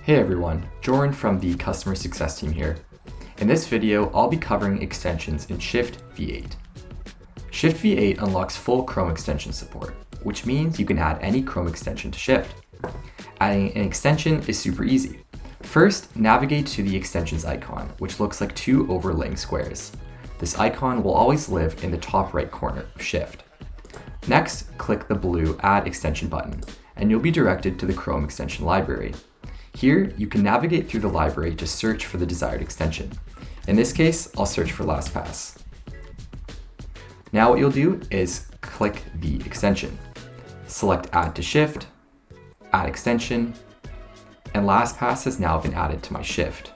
Hey everyone, Jordan from the Customer Success team here. In this video, I'll be covering extensions in Shift V8. Shift V8 unlocks full Chrome extension support, which means you can add any Chrome extension to Shift. Adding an extension is super easy. First, navigate to the extensions icon, which looks like two overlaying squares. This icon will always live in the top right corner of Shift. Next, click the blue Add Extension button, and you'll be directed to the Chrome extension library. Here, you can navigate through the library to search for the desired extension. In this case, I'll search for LastPass. Now what you'll do is click the extension. Select Add to Shift, Add Extension, and LastPass has now been added to my Shift.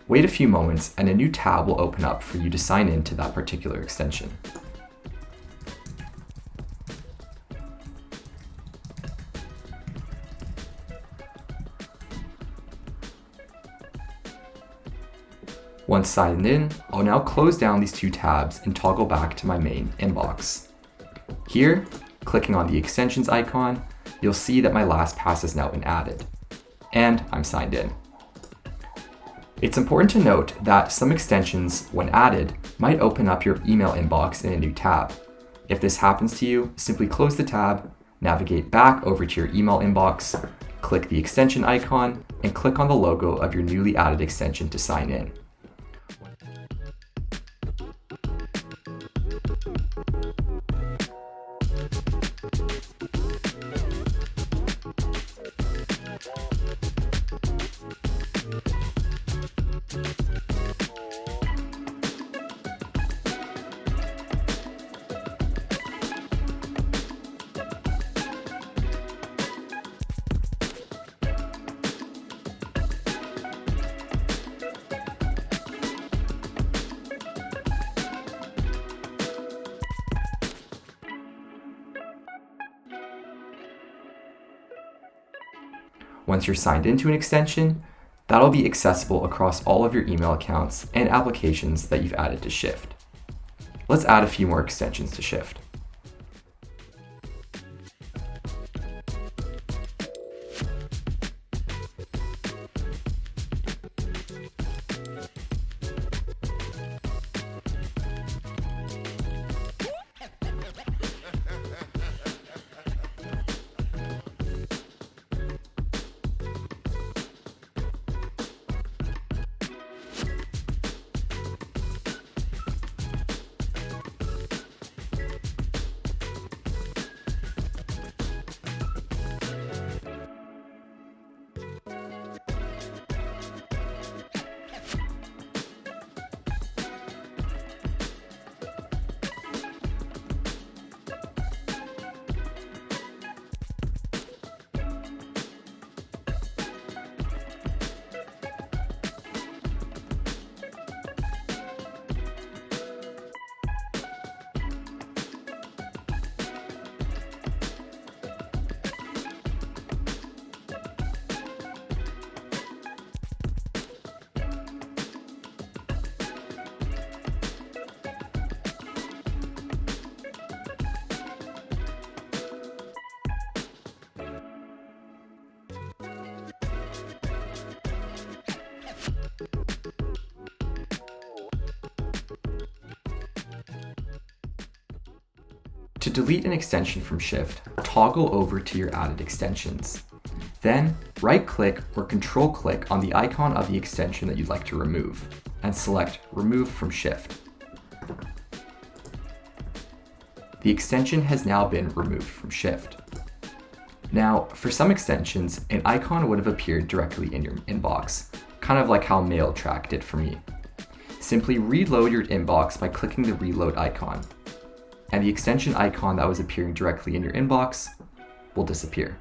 Wait a few moments and a new tab will open up for you to sign in to that particular extension. Once signed in, I'll now close down these two tabs and toggle back to my main inbox. Here, clicking on the extensions icon, you'll see that my LastPass has now been added, and I'm signed in. It's important to note that some extensions, when added, might open up your email inbox in a new tab. If this happens to you, simply close the tab, navigate back over to your email inbox, click the extension icon, and click on the logo of your newly added extension to sign in. Once you're signed into an extension, that'll be accessible across all of your email accounts and applications that you've added to Shift. Let's add a few more extensions to Shift. To delete an extension from Shift, toggle over to your added extensions. Then, right-click or control-click on the icon of the extension that you'd like to remove, and select Remove from Shift. The extension has now been removed from Shift. Now, for some extensions, an icon would have appeared directly in your inbox, kind of like how MailTrack did for me. Simply reload your inbox by clicking the reload icon, and the extension icon that was appearing directly in your inbox will disappear.